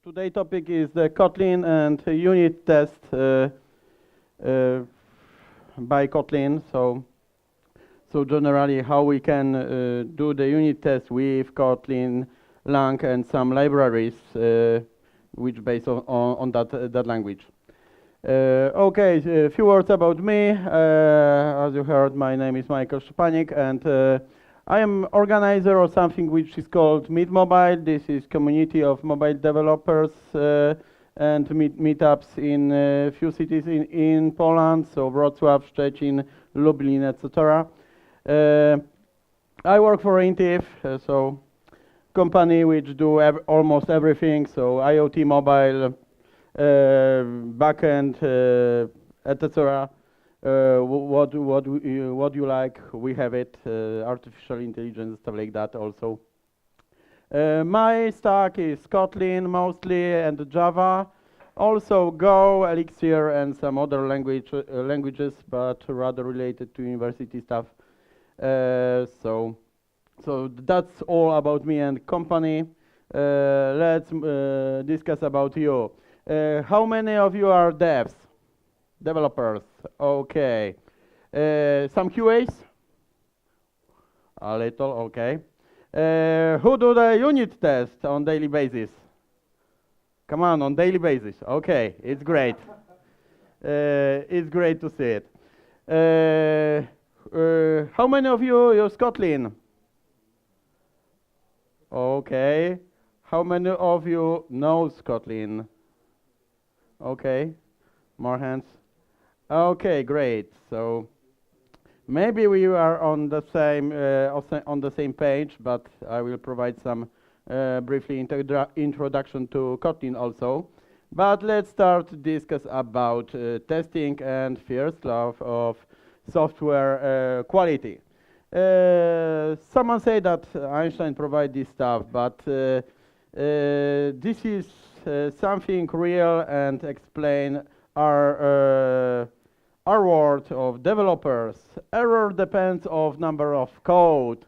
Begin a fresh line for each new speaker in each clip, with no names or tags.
Today's topic is the Kotlin and unit test uh, by Kotlin. So generally, how we can do the unit test with Kotlin, Lang, and some libraries which based on that language. Okay, a few words about me. As you heard, my name is Michał Szczepanik, and I am organizer of something which is called Meet Mobile. This is community of mobile developers and meetups in few cities in Poland, so Wrocław, Szczecin, Lublin, etc. I work for Intiv, so company which do almost everything, so IoT, mobile, backend, etc. What you like, we have it. Artificial intelligence, stuff like that also. My stack is Kotlin mostly and Java, also Go, Elixir, and some other languages, but rather related to university stuff. So that's all about me and company. Let's discuss about you. How many of you are devs? Developers, okay. Some QAs? A little, okay. Who do the unit test on daily basis? Come on daily basis. Okay, it's great. It's great to see it. How many of you use Kotlin? Okay. How many of you knows Kotlin? Okay. More hands. Okay, great. So maybe we are on the same page, but I will provide some briefly introduction to Kotlin also. But let's start to discuss about testing and first love of software quality. Someone say that Einstein provide this stuff, but this is something real and explain our world of developers. Error depends of number of code.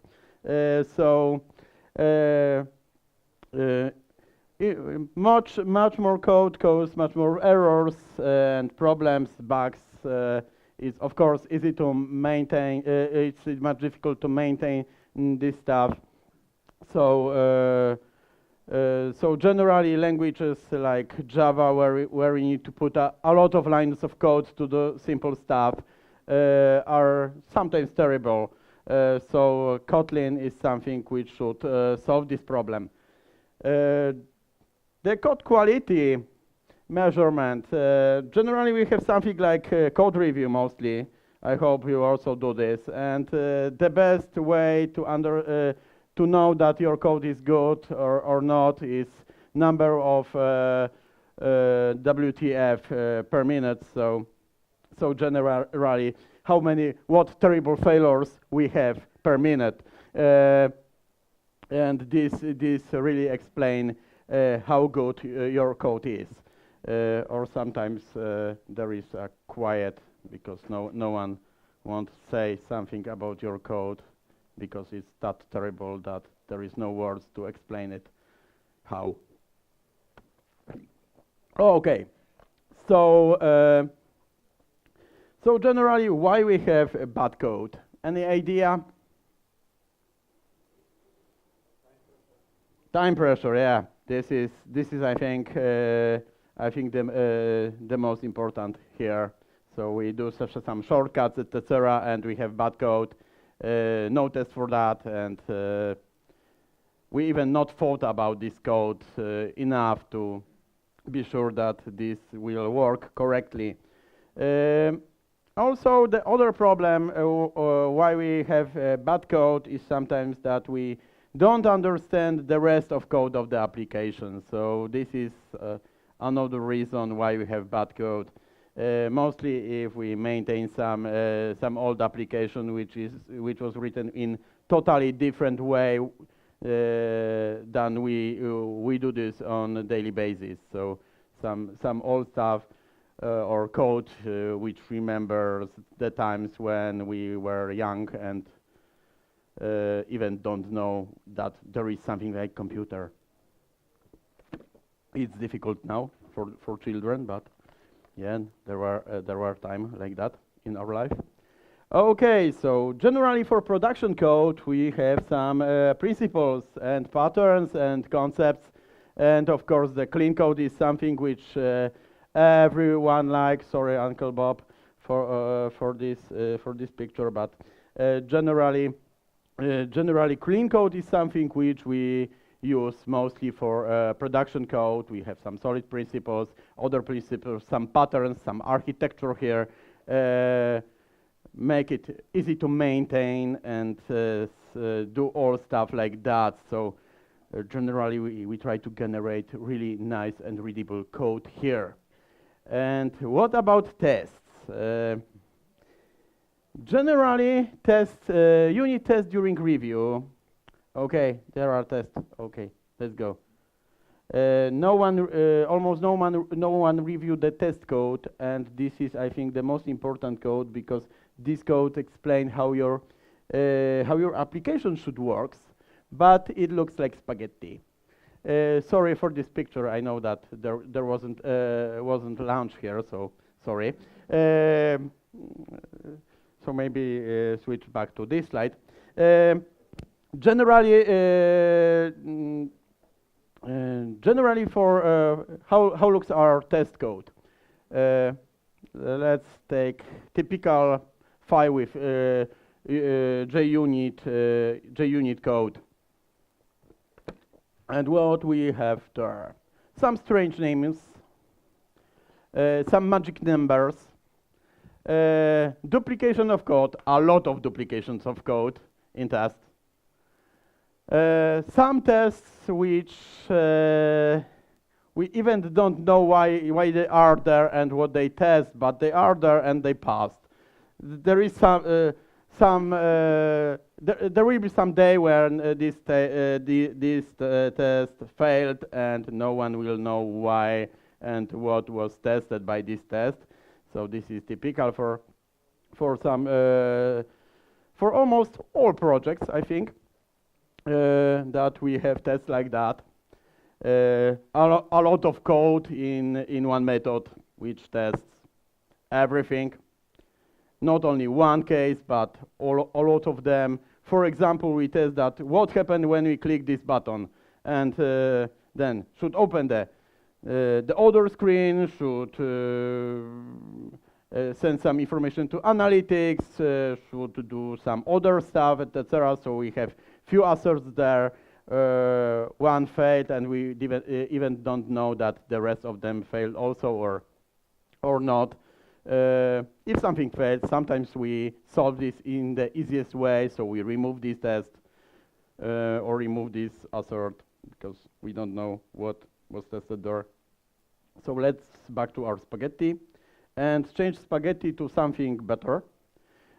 Much more code causes much more errors and problems, bugs. It's of course easy to maintain. It's much difficult to maintain this stuff. So generally languages like Java, where you need to put a lot of lines of code to do simple stuff, are sometimes terrible. So Kotlin is something which should solve this problem. The code quality measurement. Generally we have something like code review mostly. I hope you also do this. And the best way to know that your code is good or not is number of WTF per minute. So generally, what terrible failures we have per minute, and this really explain how good your code is. Or sometimes there is a quiet because no one wants to say something about your code, because it's that terrible that there is no words to explain it. How? Okay, so generally, why we have a bad code? Any idea? Time pressure. Yeah, this is I think the most important here. So we do some shortcuts, etc., and we have bad code. No test for that, and we even not thought about this code enough to be sure that this will work correctly. Also, the other problem why we have bad code is sometimes that we don't understand the rest of code of the application. So this is another reason why we have bad code. Mostly if we maintain some old application which was written in totally different way than we do this on a daily basis. So some old stuff or code which remembers the times when we were young and even don't know that there is something like computer. It's difficult now for children, but yeah, there were time like that in our life. Okay, so generally for production code, we have some principles and patterns and concepts, and of course the clean code is something which everyone likes. Sorry, Uncle Bob, for this picture, but generally clean code is something which we use mostly for production code. We have some solid principles, other principles, some patterns, some architecture here. Make it easy to maintain and do all stuff like that. So generally we try to generate really nice and readable code here. And what about tests? Generally tests, unit tests during review. Okay, there are tests. Okay, let's go. Almost no one reviewed the test code, and this is, I think, the most important code, because this code explains how your application should work, but it looks like spaghetti. Sorry for this picture. I know that there wasn't launch here, so sorry. So maybe switch back to this slide. Generally for how looks our test code. Let's take typical file with JUnit code. And what we have there? Some strange names, some magic numbers, duplication of code, a lot of duplications of code in tests. Some tests which we even don't know why they are there and what they test, but they are there and they passed. There is there will be some day when this test failed and no one will know why and what was tested by this test. So this is typical for almost all projects, I think. That we have tests like that. A lot of code in one method which tests everything. Not only one case, but a lot of them. For example, we test that what happened when we click this button, and then should open the other screen, should send some information to analytics, should do some other stuff, etc. So we have few asserts there. One failed, and we even don't know that the rest of them failed also or not. If something failed, sometimes we solve this in the easiest way, so we remove this test or remove this assert because we don't know what was tested there. So let's back to our spaghetti and change spaghetti to something better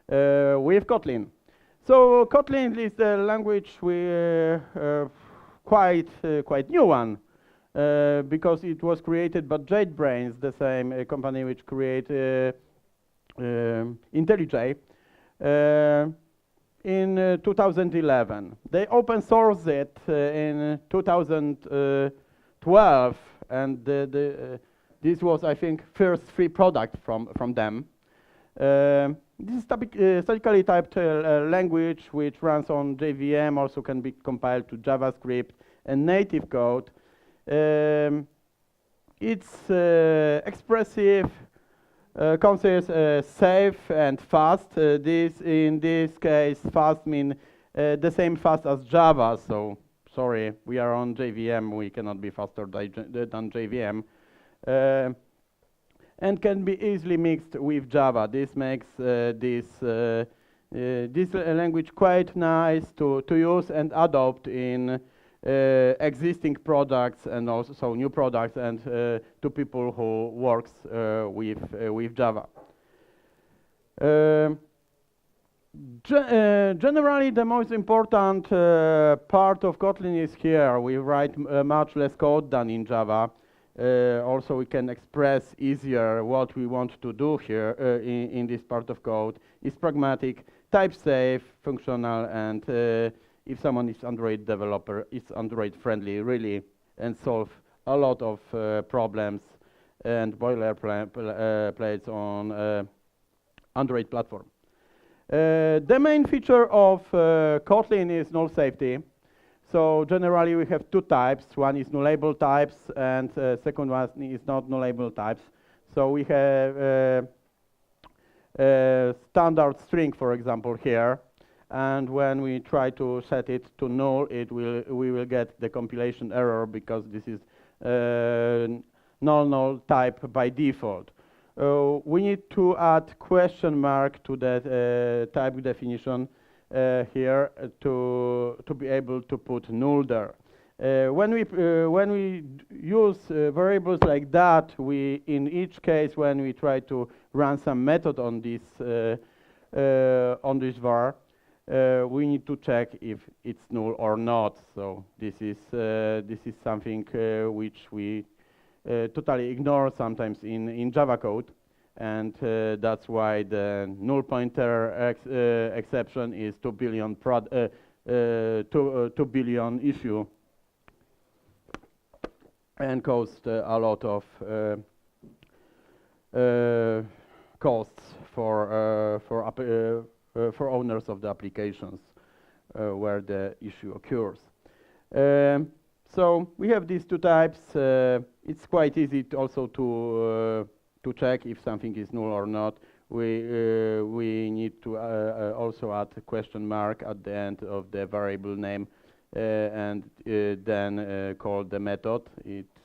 with Kotlin. So Kotlin is the language quite new one. Because it was created by JetBrains, the same company which created IntelliJ, in 2011. They open sourced it in 2012, and this was, I think, first free product from them. This is statically typed language which runs on JVM, also can be compiled to JavaScript and native code. It's expressive, concise, safe, and fast. In this case, fast means the same fast as Java. So sorry, we are on JVM. We cannot be faster than JVM, and can be easily mixed with Java. This makes this language quite nice to use and adopt in existing products and also new products, and to people who works with Java. Generally, the most important part of Kotlin is here. We write much less code than in Java. Also, we can express easier what we want to do here in this part of code. It's pragmatic, type safe, functional, and if someone is Android developer, it's Android friendly, really, and solve a lot of problems and boilerplates on Android platform. The main feature of Kotlin is null-safety. So generally we have two types. One is nullable types and second one is not nullable types. So we have a standard string, for example, here. And when we try to set it to null, we will get the compilation error because this is null type by default. We need to add question mark to that type definition here to be able to put null there. When we use variables like that, in each case when we try to run some method on this var, we need to check if it's null or not. So this is something which we totally ignore sometimes in Java code, and that's why the null pointer exception is 2 billion 2 billion issue, and caused a lot of costs for owners of the applications where the issue occurs. So we have these two types. It's quite easy also to check if something is null or not. We need to also add a question mark at the end of the variable name and then call the method. It's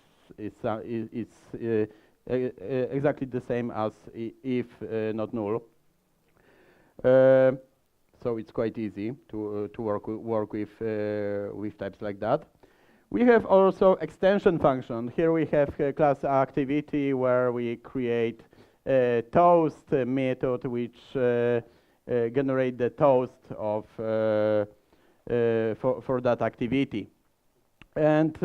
exactly the same as if not null. So it's quite easy to work with types like that. We have also extension function. Here we have a class activity where we create a toast method which generate the toast of for that activity. And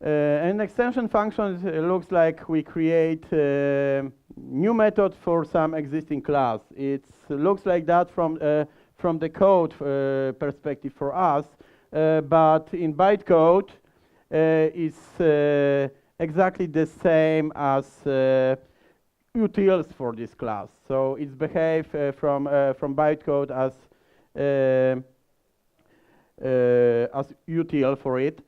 an extension function looks like we create a new method for some existing class. It looks like that from the code perspective for us. But in bytecode, it's exactly the same as utils for this class. So it's behave from bytecode as util for it.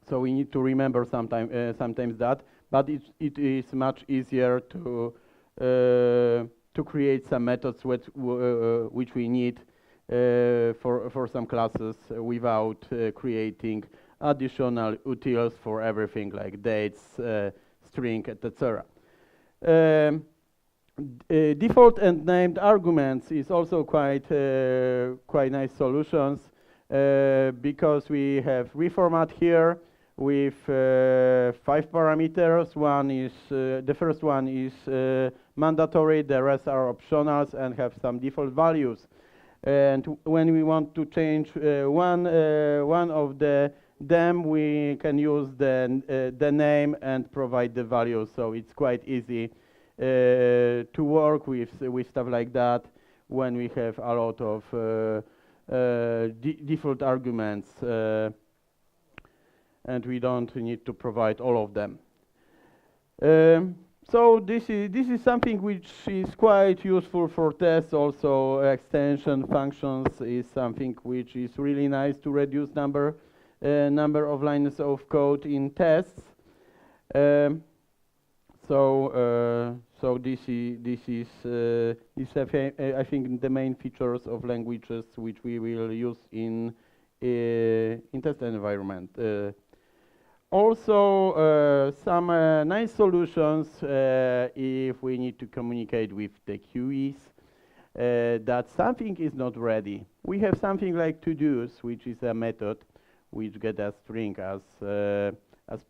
So we need to remember sometimes that. But it is much easier to create some methods which we need for some classes without creating additional utils for everything like dates, string, etc. Default and named arguments is also quite nice solutions because we have reformat here with 5 parameters. One is the first one is mandatory, the rest are optionals and have some default values. And when we want to change one of them, we can use the name and provide the value. So it's quite easy to work with stuff like that when we have a lot of default arguments, and we don't need to provide all of them. So this is something which is quite useful for tests. Also, extension functions is something which is really nice to reduce number of lines of code in tests. So this is I think the main features of languages which we will use in test environment. Also, some nice solutions if we need to communicate with the QEs that something is not ready. We have something like to-dos, which is a method which gets a string as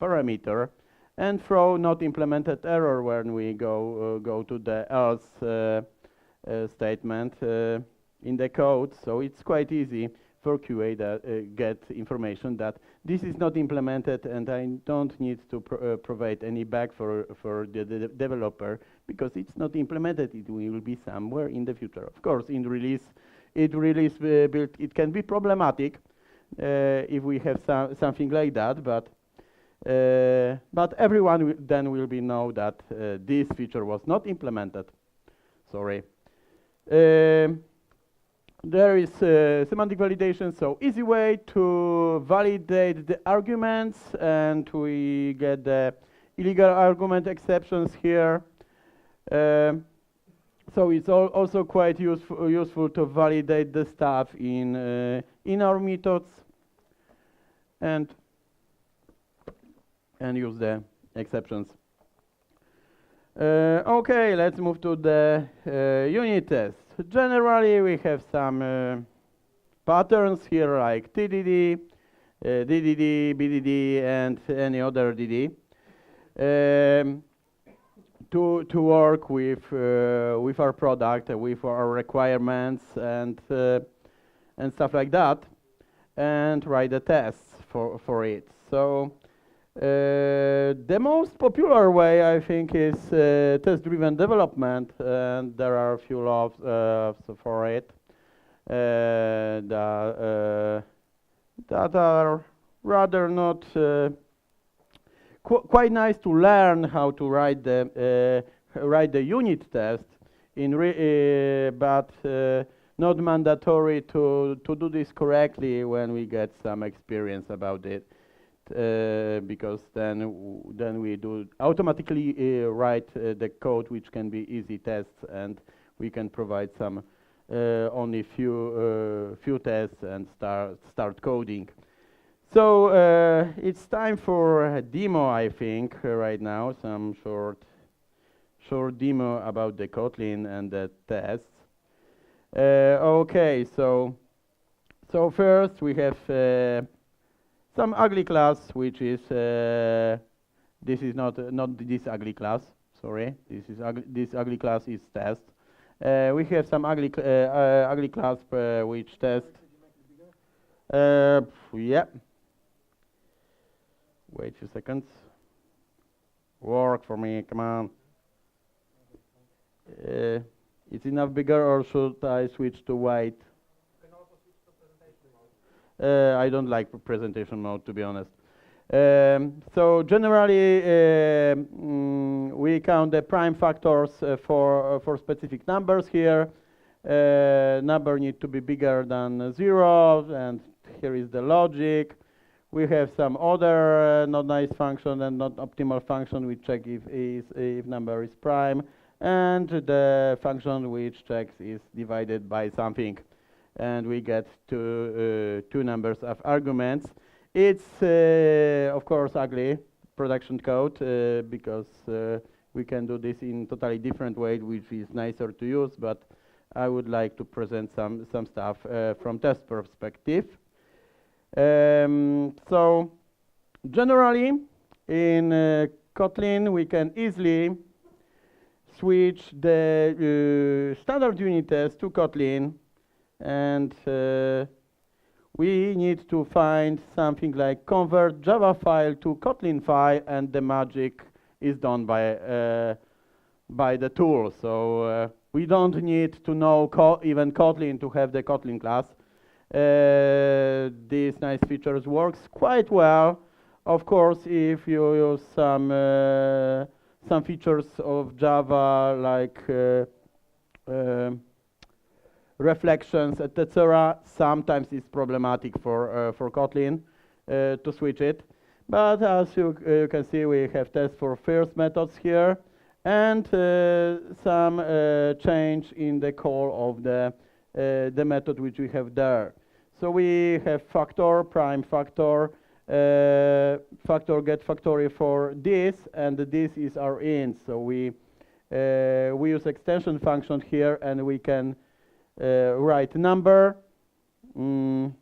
parameter, and throw not implemented error when we go to the else statement in the code. So it's quite easy for QA that get information that this is not implemented, and I don't need to provide any bug for the developer because it's not implemented. It will be somewhere in the future. Of course, in release build, it can be problematic, if we have something like that, but everyone then will be know that this feature was not implemented. Sorry. There is semantic validation, so easy way to validate the arguments, and we get the illegal argument exceptions here. So it's also quite useful to validate the stuff in our methods and use the exceptions. Okay, let's move to the unit test. Generally, we have some patterns here like TDD, DDD, BDD, and any other DD. To work with our product, with our requirements, and stuff like that, and write the tests for it. So the most popular way, I think, is test-driven development, and there are a few laws for it that are rather not quite nice to learn how to write the unit test, but not mandatory to do this correctly when we get some experience about it. Because then we do automatically write the code, which can be easy tests, and we can provide some only few tests and start coding. So it's time for a demo, I think, right now, some short demo about the Kotlin and the tests. Okay, so first we have some ugly class, which is this is not this ugly class. Sorry, this ugly class is test. We have some ugly class which test. Yeah. Wait a few seconds. Work for me, come on. It's enough bigger, or should I switch to white? I don't like presentation mode, to be honest. So generally, we count the prime factors for specific numbers here. Number need to be bigger than 0, and here is the logic. We have some other not nice function and not optimal function. We check if number is prime, and the function which checks is divided by something, and we get two numbers of arguments. It's of course ugly production code because we can do this in totally different way, which is nicer to use. But I would like to present some stuff from test perspective. So generally in Kotlin we can easily switch the standard unit test to Kotlin, and we need to find something like convert Java file to Kotlin file, and the magic is done by the tool. So we don't need to know even Kotlin to have the Kotlin class. These nice features works quite well. Of course, if you use some features of Java like reflections, etc., sometimes it's problematic for Kotlin to switch it. But as you can see, we have tests for first methods here, and some change in the call of the method which we have there. So we have factor, prime factor, factor get factory for this, and this is our int. So we use extension function here, and we can write number. Wait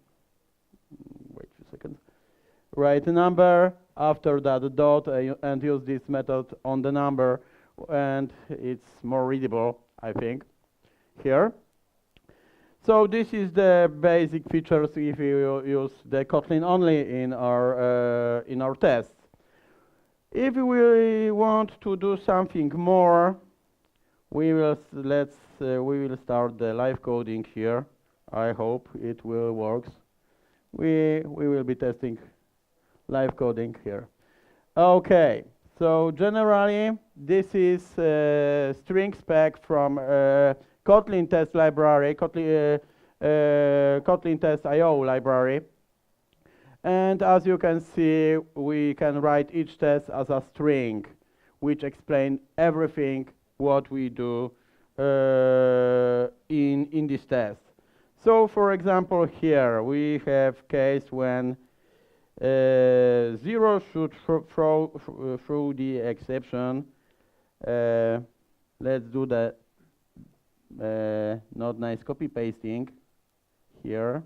a second. Write a number after that dot, and use this method on the number, and it's more readable, I think, here. So this is the basic features if you use the Kotlin only in our tests. If we want to do something more, we will start the live coding here. I hope it will work. we will be testing live coding here. Okay, so generally this is string spec from KotlinTests library, KotlinTests IO library. And as you can see, we can write each test as a string, which explains everything what we do in this test. So for example, here we have case when 0 should throw through the exception. Let's do the not nice copy pasting here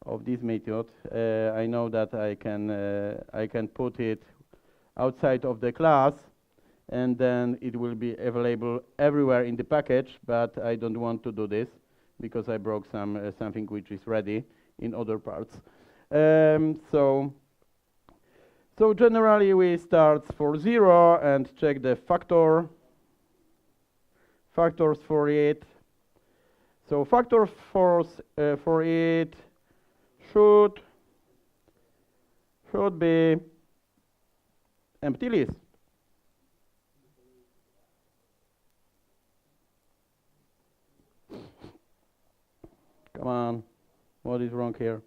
of this method. I know that I can put it outside of the class, and then it will be available everywhere in the package. But I don't want to do this because I broke something which is ready in other parts. So generally we start for 0 and check the factors for it. So factors for it should be empty list. Come on, what is wrong here?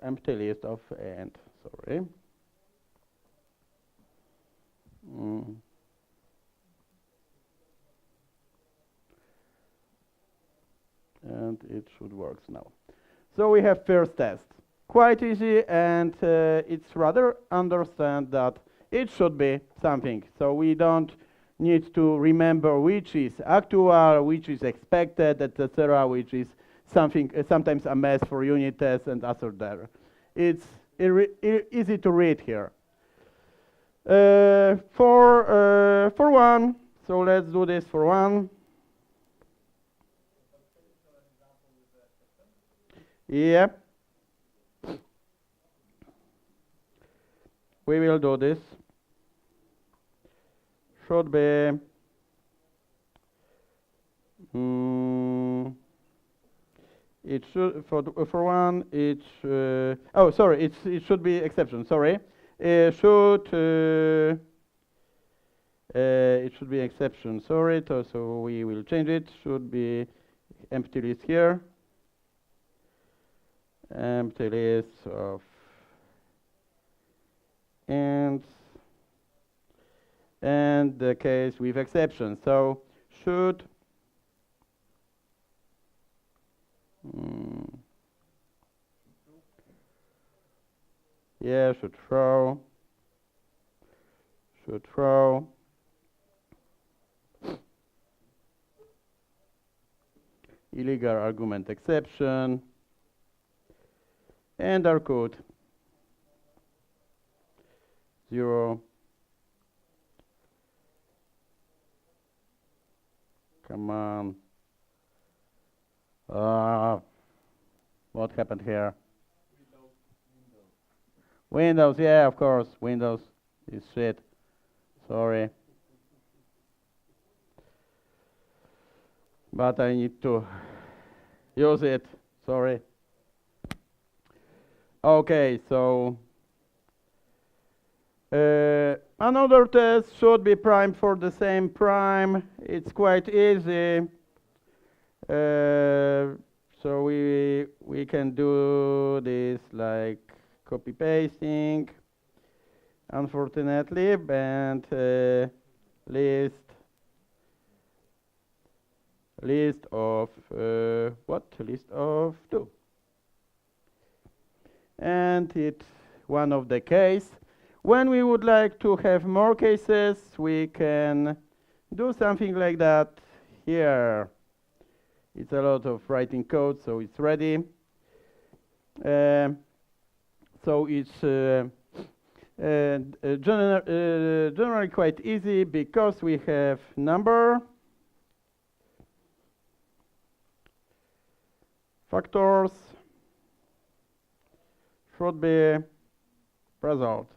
Empty list of end, sorry. And it should work now. So we have first test. Quite easy, and it's rather understand that it should be something. So we don't need to remember which is actual, which is expected, etc., which is something sometimes a mess for unit tests and other there. It's easy to read here. For one, so let's do this for one. Yep. We will do this. Should be it should for one it oh sorry it should be exception, sorry. It should be exception, sorry. So we will change it. Should be empty list here. Empty list of and the case with exception. So should yeah, should throw illegal argument exception, and our code 0. Come on. What happened here? Windows, yeah, of course. Windows is shit. Sorry. But I need to use it. Sorry. Okay, so another test should be primed for the same prime. It's quite easy. So we can do this like copy pasting, unfortunately, and list of what? List of 2. And it's one of the case. When we would like to have more cases, we can do something like that here. It's a lot of writing code, so it's ready. So it's generally quite easy because we have number, factors, should be result.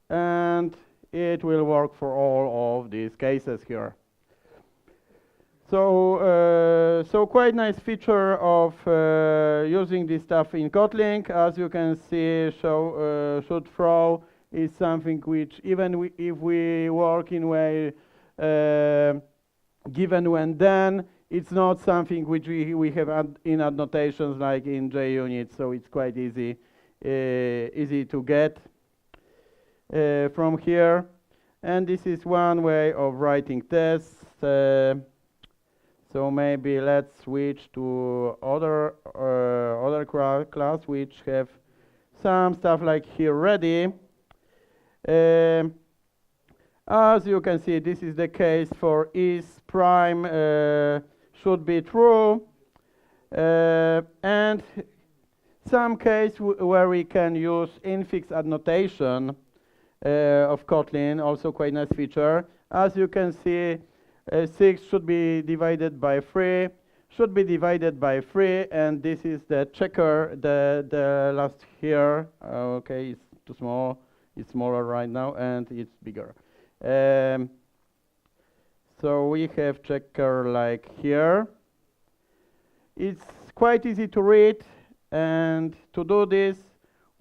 And it will work for all of these cases here. So, so quite nice feature of using this stuff in Kotlin. As you can see, should throw is something which even if we work in way given when then, it's not something which we have in annotations like in JUnit. So it's quite easy to get from here. And this is one way of writing tests. So maybe let's switch to other class which have some stuff like here ready. As you can see, this is the case for is prime should be true, and some case where we can use infix annotation of Kotlin, also quite nice feature. As you can see, 6 should be divided by 3, should be divided by 3, and this is the checker, the last here. Okay, it's too small, it's smaller right now, and it's bigger. So we have checker like here. It's quite easy to read, and to do this,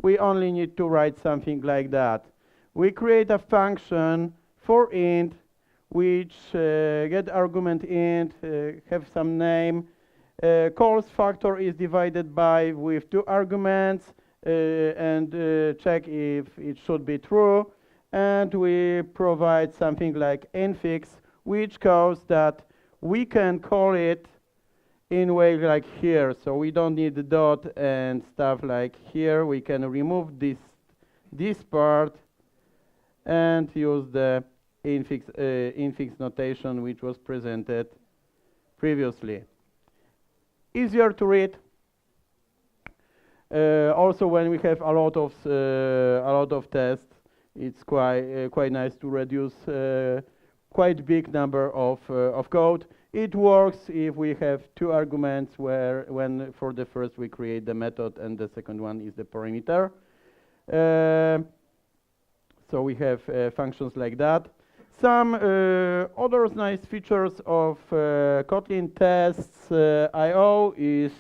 we only need to write something like that. We create a function for int, which get argument int, have some name. Calls factor is divided by with 2 arguments, and check if it should be true. And we provide something like infix, which calls that we can call it in way like here. So we don't need the dot and stuff like here. We can remove this part and use the infix notation which was presented previously. Easier to read. Also, when we have a lot of tests, it's quite nice to reduce quite big number of code. It works if we have 2 arguments when for the first we create the method and the second one is the parameter. So we have functions like that. Some other nice features of KotlinTests IO is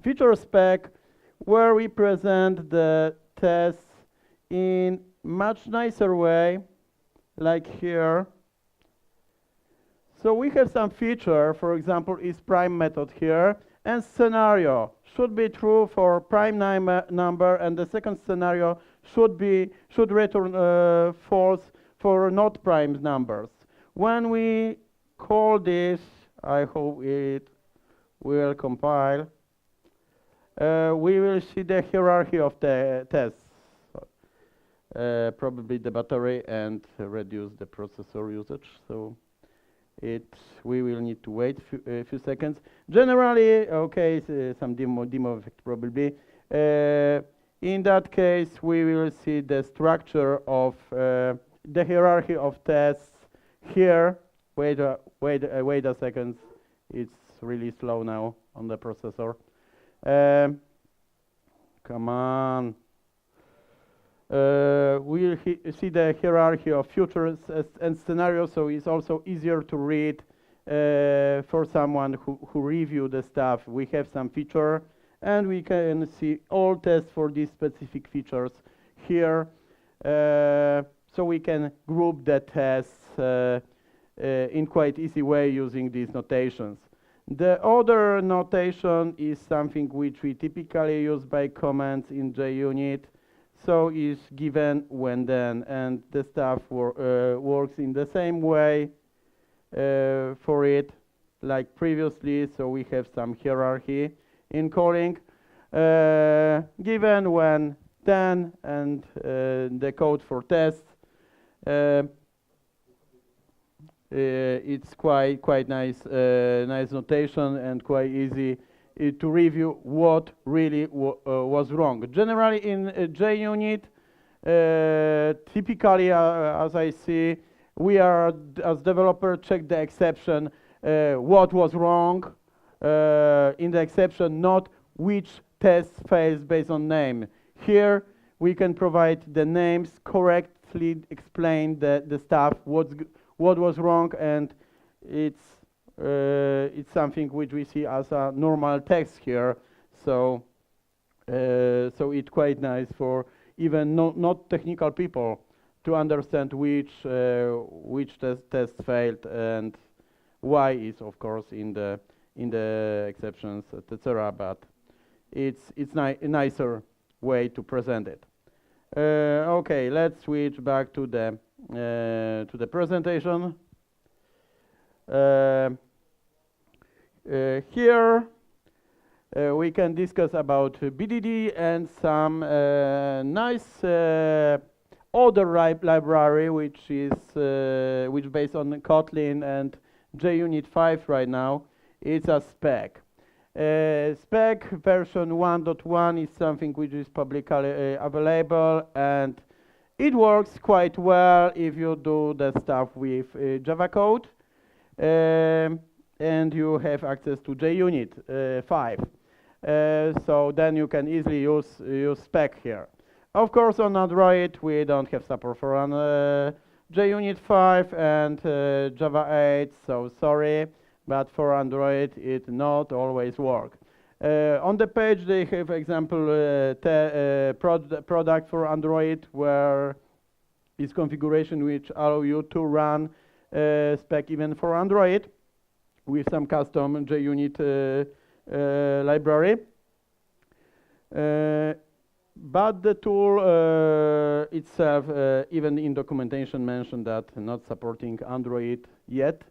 FutureSpec, where we present the tests in much nicer way, like here. So we have some feature, for example, is prime method here, and scenario should be true for prime number, and the second scenario should return false for not prime numbers. When we call this, I hope it will compile, we will see the hierarchy of the tests, probably the battery, and reduce the processor usage. So we will need to wait a few seconds. Generally, okay, some demo effect probably. In that case, we will see the structure of the hierarchy of tests here. Wait a second. It's really slow now on the processor. Come on. We'll see the hierarchy of futures and scenarios, so it's also easier to read for someone who review the stuff. We have some feature, and we can see all tests for these specific features here. So we can group the tests in quite easy way using these notations. The other notation is something which we typically use by comments in JUnit. So is given when then, and the stuff works in the same way for it like previously. So we have some hierarchy in calling given when then, and the code for tests. It's quite nice notation and quite easy to review what really was wrong. Generally in JUnit, typically as I see, we are as developer check the exception what was wrong in the exception, not which test fails based on name. Here we can provide the names correct nicely explained the stuff, what was wrong, and it's something which we see as a normal text here. So so it's quite nice for even not technical people to understand which test failed and why is, of course, in the exceptions, etc. But it's a nicer way to present it. Okay, let's switch back to the presentation. Here we can discuss about BDD and some nice other library which is based on Kotlin and JUnit 5 right now. It's a Spec. Spec version 1.1 is something which is publicly available, and it works quite well if you do the stuff with Java code, and you have access to JUnit 5. So then you can easily use Spec here. Of course, on Android we don't have support for JUnit 5 and Java 8, so sorry, but for Android it not always work. On the page they have example product for Android where is configuration which allow you to run Spec even for Android with some custom JUnit library. But the tool itself, even in documentation, mentioned that not supporting Android yet.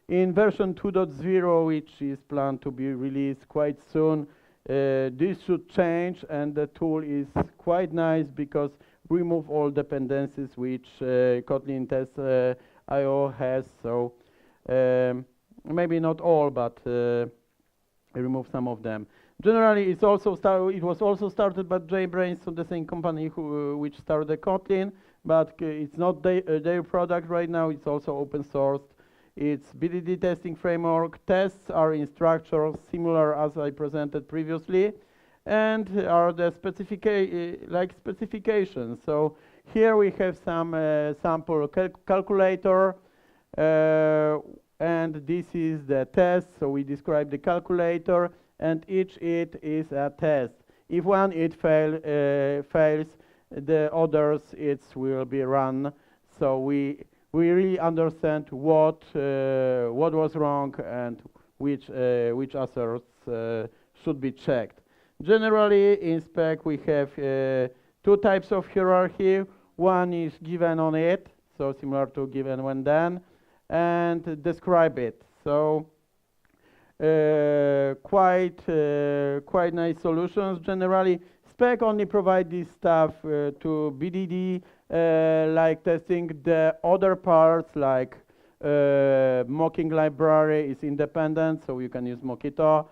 In version 2.0, which is planned to be released quite soon, this should change, and the tool is quite nice because remove all dependencies which KotlinTests IO has. So maybe not all, but remove some of them. Generally, it was also started by JBrains, so the same company which started Kotlin, but it's not their product right now. It's also open sourced. It's BDD testing framework. Tests are in structure similar as I presented previously, and are the specifications. So here we have some sample calculator, and this is the test. So we describe the calculator, and each it is a test. If one fails, the others will be run. So we really understand what was wrong and which asserts should be checked. Generally, in Spec we have two types of hierarchy. One is given on it, so similar to given when done, and describe it. So quite nice solutions. Generally, Spec only provide this stuff to BDD, like testing. The other parts, like mocking library, is independent, so you can use Mockito.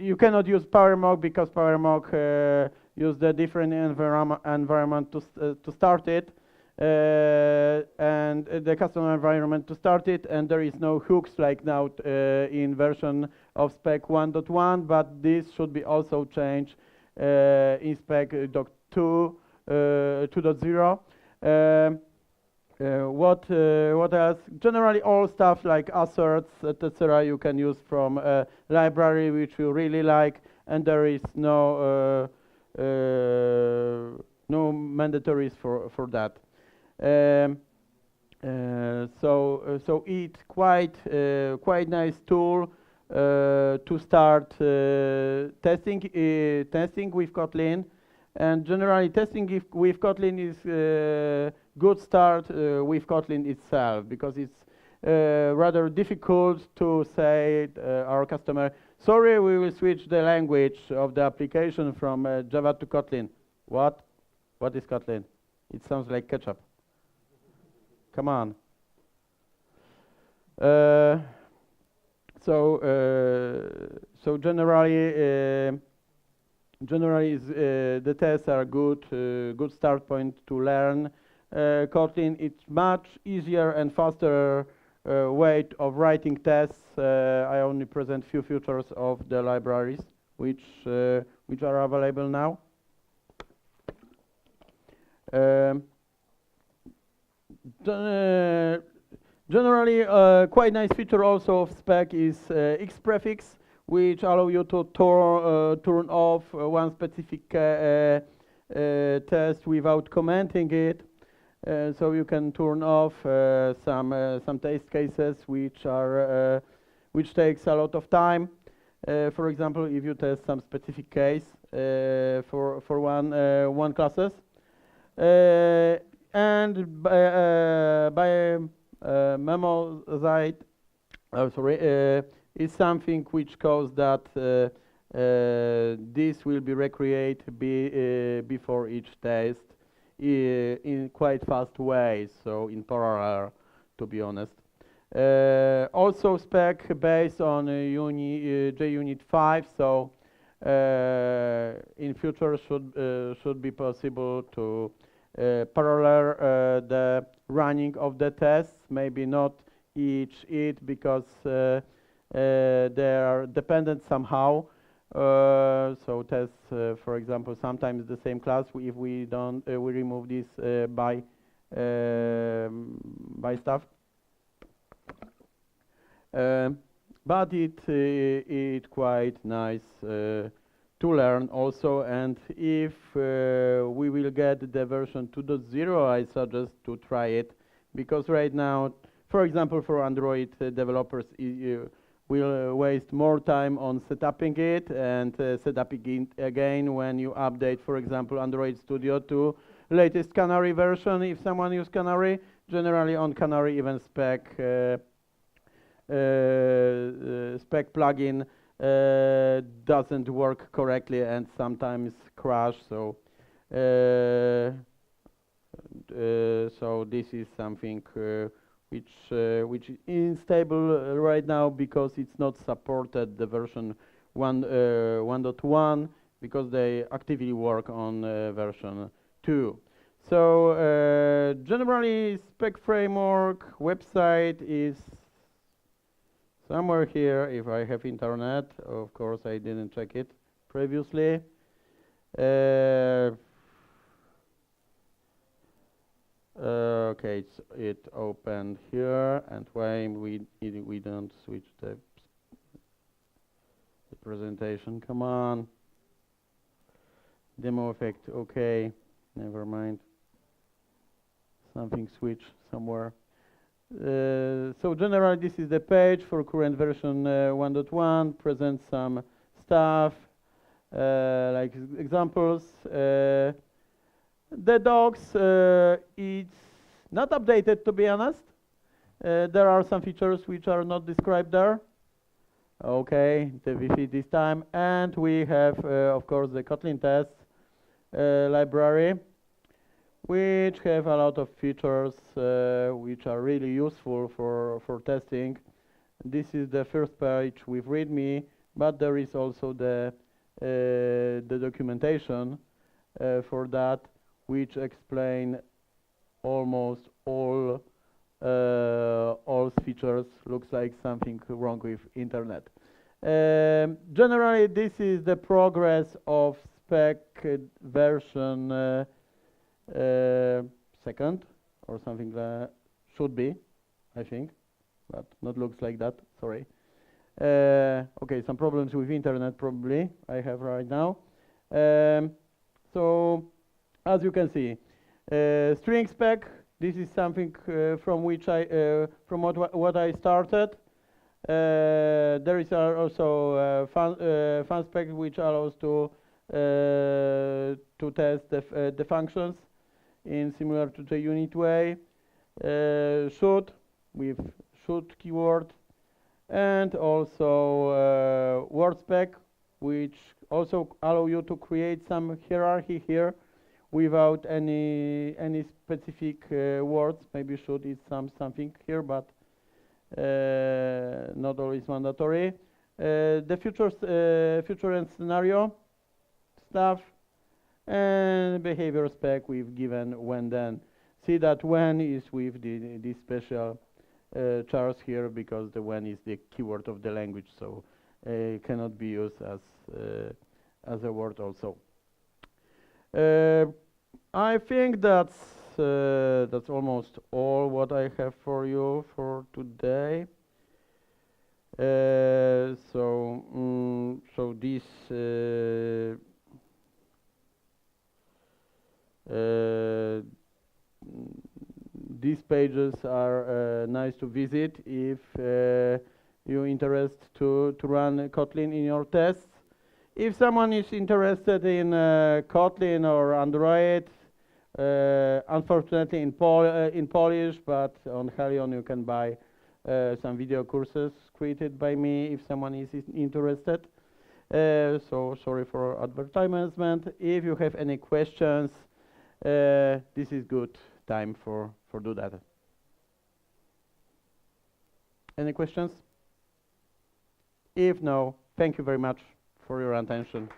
You cannot use PowerMock because PowerMock use the different environment to start it. And the custom environment to start it, and there is no hooks like now in version of Spec 1.1, but this should be also changed in Spec 2.0. What else? Generally, all stuff like asserts, etc. you can use from a library which you really like, and there is no mandatories for that. So it's quite nice tool to start testing with Kotlin, and generally testing with Kotlin is good start with Kotlin itself, because it's rather difficult to say our customer, sorry, we will switch the language of the application from Java to Kotlin. What is Kotlin? It sounds like ketchup. Come on. So generally the tests are good start point to learn Kotlin. It's much easier and faster way of writing tests. I only present few features of the libraries which are available now. Um, Generally, quite nice feature also of Spec is X prefix, which allow you to turn off one specific test without commenting it. So you can turn off some test cases which takes a lot of time. For example, if you test some specific case for one classes, and by memo side, is something which causes that this will be recreated before each test in quite fast way, so in parallel, to be honest. Also Spec based on JUnit 5, so in future should be possible to parallel the running of the tests, maybe not each because they are dependent somehow. So tests, for example, sometimes the same class. If we don't, we remove this by stuff. But it quite nice to learn also. And if we will get the version 2.0, I suggest to try it, because right now, for example, for Android developers, will waste more time on setuping it and setuping it again when you update, for example, Android Studio to latest Canary version. If someone uses Canary, generally on Canary, even Spec plugin doesn't work correctly and sometimes crash. So so this is something which is unstable right now because it's not supported the version 1.1 because they actively work on version 2. So generally Spec Framework website is somewhere here if I have internet. Of course I didn't check it previously. Okay, it opened here, and why we don't switch the presentation? Come on, demo effect. Okay, never mind. Something switch somewhere. So generally, this is the page for current version 1.1. Presents some stuff like examples. The docs, it's not updated, to be honest. There are some features which are not described there. Okay, the Wi-Fi this time. And we have, of course, the KotlinTests library, which have a lot of features which are really useful for testing. This is the first page with README, but there is also the documentation for that, which explain almost all features. Looks like something wrong with internet. Generally, this is the progress of Spec version second or something that should be, I think, but not looks like that. Sorry. Okay, some problems with internet probably I have right now. So as you can see, string spec. This is something from which from what I started. There is also fun spec which allows to test the functions in similar to the unit way. Should with should keyword, and also word spec, which also allow you to create some hierarchy here without any specific words. Maybe should is something here, but not always mandatory. The future and scenario stuff, and behavior spec we've given when then. See that when is with the special chars here, because the when is the keyword of the language, so cannot be used as a word also. I think that's almost all what I have for you for today. So this these pages are nice to visit if you're interested to run Kotlin in your tests. If someone is interested in Kotlin or Android, unfortunately in Polish, but on Helion you can buy some video courses created by me if someone is interested. So sorry for advertisement. If you have any questions, this is good time for do that. Any questions? If no, thank you very much for your attention.